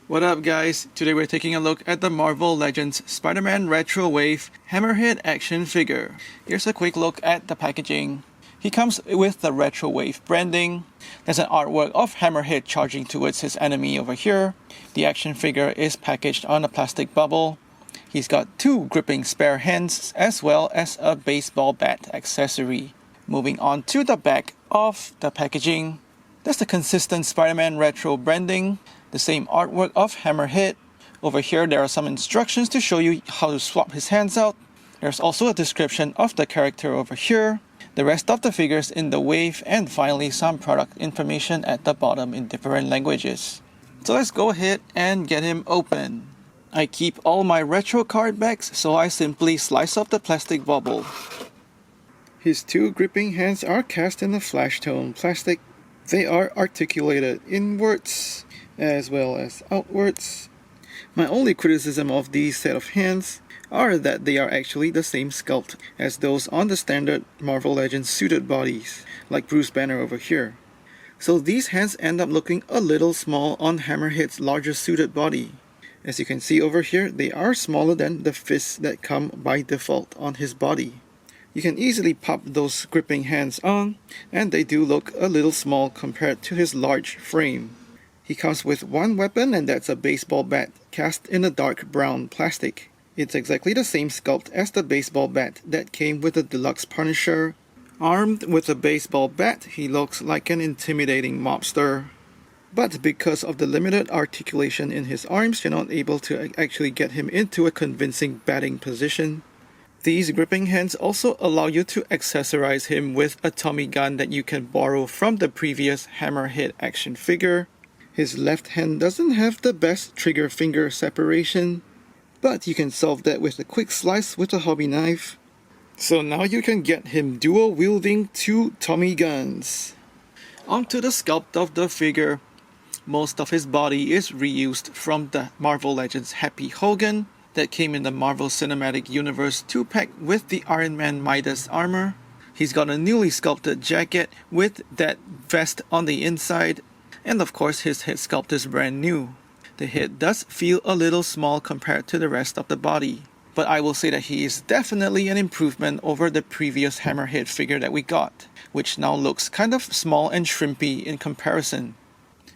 What up guys, today we're taking a look at the Marvel Legends Spider-Man Retro Wave Hammerhead action figure. Here's a quick look at the packaging. He comes with the Retro Wave branding. There's an artwork of Hammerhead charging towards his enemy over here. The action figure is packaged on a plastic bubble. He's got two gripping spare hands as well as a baseball bat accessory. Moving on to the back of the packaging. There's the consistent Spider-Man Retro branding. The same artwork of Hammerhead. Over here there are some instructions to show you how to swap his hands out. There's also a description of the character over here. The rest of the figures in the wave, and finally some product information at the bottom in different languages. So let's go ahead and get him open. I keep all my retro card backs, so I simply slice off the plastic bubble. His two gripping hands are cast in the flash tone plastic. They are articulated inwards as well as outwards. My only criticism of these set of hands are that they are actually the same sculpt as those on the standard Marvel Legends suited bodies, like Bruce Banner over here. So these hands end up looking a little small on Hammerhead's larger suited body. As you can see over here, they are smaller than the fists that come by default on his body. You can easily pop those gripping hands on, and they do look a little small compared to his large frame. He comes with one weapon, and that's a baseball bat cast in a dark brown plastic. It's exactly the same sculpt as the baseball bat that came with the deluxe Punisher. Armed with a baseball bat, he looks like an intimidating mobster. But because of the limited articulation in his arms, you're not able to actually get him into a convincing batting position. These gripping hands also allow you to accessorize him with a Tommy gun that you can borrow from the previous Hammerhead action figure. His left hand doesn't have the best trigger finger separation, but you can solve that with a quick slice with a hobby knife. So now you can get him dual wielding two Tommy guns. Onto the sculpt of the figure. Most of his body is reused from the Marvel Legends Happy Hogan that came in the Marvel Cinematic Universe 2-pack with the Iron Man Midas armor. He's got a newly sculpted jacket with that vest on the inside. And of course his head sculpt is brand new. The head does feel a little small compared to the rest of the body. But I will say that he is definitely an improvement over the previous Hammerhead figure that we got, which now looks kind of small and shrimpy in comparison.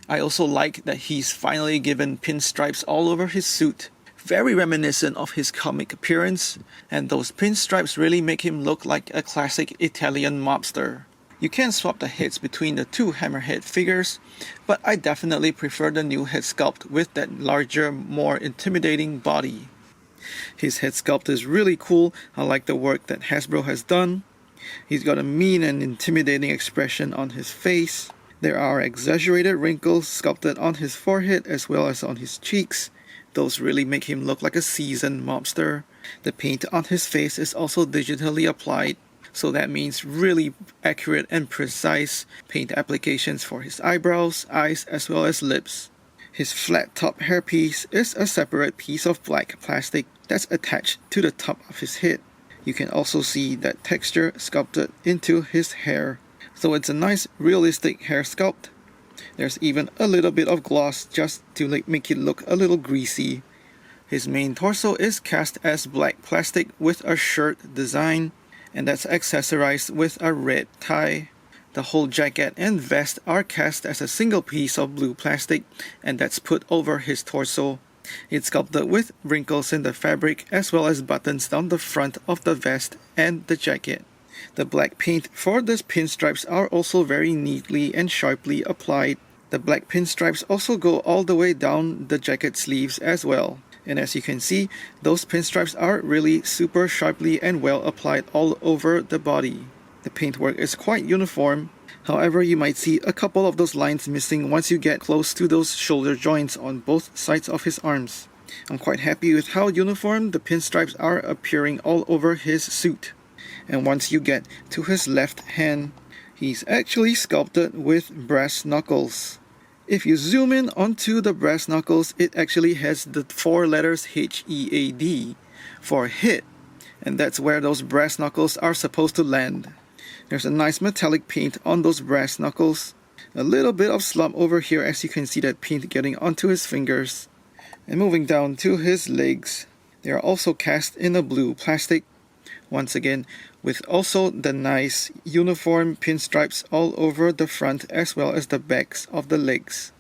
I also like that he's finally given pinstripes all over his suit. Very reminiscent of his comic appearance, and those pinstripes really make him look like a classic Italian mobster. You can swap the heads between the two Hammerhead figures, but I definitely prefer the new head sculpt with that larger, more intimidating body. His head sculpt is really cool. I like the work that Hasbro has done. He's got a mean and intimidating expression on his face. There are exaggerated wrinkles sculpted on his forehead as well as on his cheeks. Those really make him look like a seasoned mobster. The paint on his face is also digitally applied. So that means really accurate and precise paint applications for his eyebrows, eyes, as well as lips. His flat top hairpiece is a separate piece of black plastic that's attached to the top of his head. You can also see that texture sculpted into his hair. So it's a nice realistic hair sculpt. There's even a little bit of gloss just to make it look a little greasy. His main torso is cast as black plastic with a shirt design, and that's accessorized with a red tie. The whole jacket and vest are cast as a single piece of blue plastic, and that's put over his torso. It's sculpted with wrinkles in the fabric as well as buttons down the front of the vest and the jacket. The black paint for the pinstripes are also very neatly and sharply applied. The black pinstripes also go all the way down the jacket sleeves as well. And as you can see, those pinstripes are really super sharply and well applied all over the body. The paintwork is quite uniform. However, you might see a couple of those lines missing once you get close to those shoulder joints on both sides of his arms. I'm quite happy with how uniform the pinstripes are appearing all over his suit. And once you get to his left hand, he's actually sculpted with brass knuckles. If you zoom in onto the brass knuckles, it actually has the 4 letters HEAD for hit, and that's where those brass knuckles are supposed to land. There's a nice metallic paint on those brass knuckles. A little bit of slump over here as you can see that paint getting onto his fingers. And moving down to his legs, they are also cast in a blue plastic. Once again, with also the nice uniform pinstripes all over the front as well as the backs of the legs.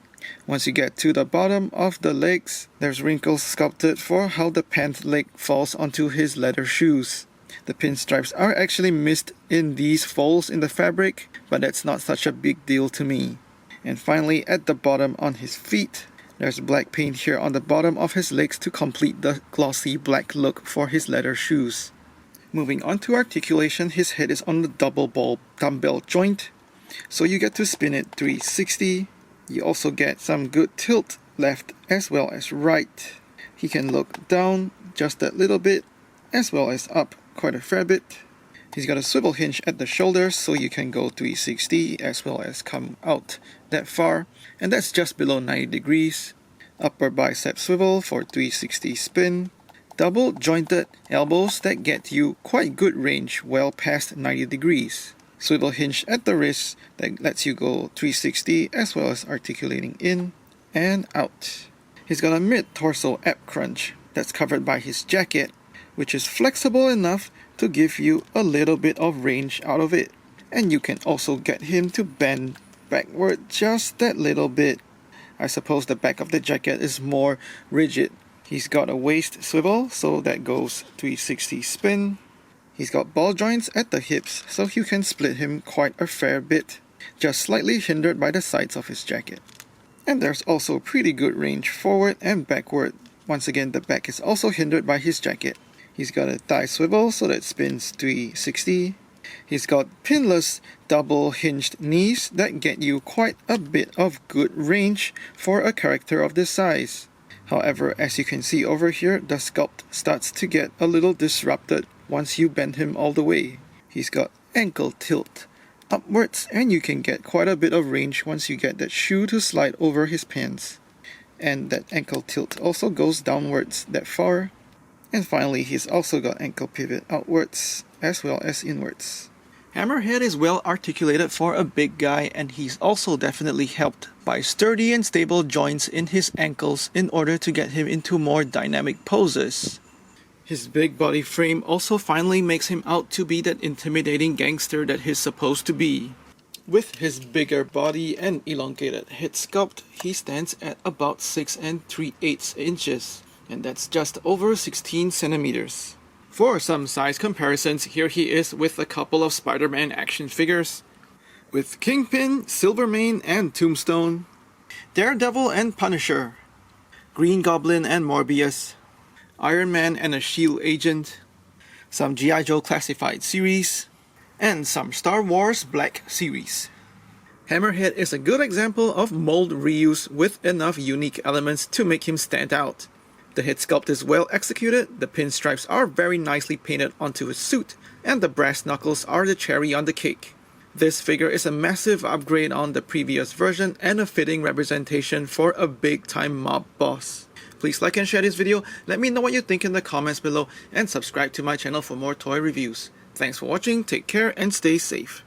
Once you get to the bottom of the legs, there's wrinkles sculpted for how the pant leg falls onto his leather shoes. The pinstripes are actually missed in these folds in the fabric, but that's not such a big deal to me. And finally, at the bottom on his feet, there's black paint here on the bottom of his legs to complete the glossy black look for his leather shoes. Moving on to articulation, his head is on the double ball dumbbell joint, so you get to spin it 360. You also get some good tilt left as well as right. He can look down just a little bit as well as up quite a fair bit. He's got a swivel hinge at the shoulders, so you can go 360 as well as come out that far, and that's just below 90 degrees. Upper bicep swivel for 360 spin. Double jointed elbows that get you quite good range well past 90 degrees. Swivel hinge at the wrist that lets you go 360 as well as articulating in and out. He's got a mid-torso ab crunch that's covered by his jacket, which is flexible enough to give you a little bit of range out of it. And you can also get him to bend backward just that little bit. I suppose the back of the jacket is more rigid. He's got a waist swivel, so that goes 360 spin. He's got ball joints at the hips, so you can split him quite a fair bit, just slightly hindered by the sides of his jacket. And there's also pretty good range forward and backward. Once again, the back is also hindered by his jacket. He's got a thigh swivel, so that spins 360. He's got pinless double hinged knees that get you quite a bit of good range for a character of this size. However, as you can see over here, the sculpt starts to get a little disrupted once you bend him all the way. He's got ankle tilt upwards, and you can get quite a bit of range once you get that shoe to slide over his pants. And that ankle tilt also goes downwards that far. And finally, he's also got ankle pivot outwards as well as inwards. Hammerhead is well articulated for a big guy, and he's also definitely helped by sturdy and stable joints in his ankles in order to get him into more dynamic poses. His big body frame also finally makes him out to be that intimidating gangster that he's supposed to be. With his bigger body and elongated head sculpt, he stands at about 6 3/8 inches, and that's just over 16 centimeters. For some size comparisons, here he is with a couple of Spider-Man action figures, with Kingpin, Silvermane and Tombstone, Daredevil and Punisher, Green Goblin and Morbius, Iron Man and a S.H.I.E.L.D. agent, some G.I. Joe Classified series, and some Star Wars Black series. Hammerhead is a good example of mold reuse with enough unique elements to make him stand out. The head sculpt is well executed, the pinstripes are very nicely painted onto his suit, and the brass knuckles are the cherry on the cake. This figure is a massive upgrade on the previous version and a fitting representation for a big-time mob boss. Please like and share this video, let me know what you think in the comments below, and subscribe to my channel for more toy reviews. Thanks for watching, take care and stay safe.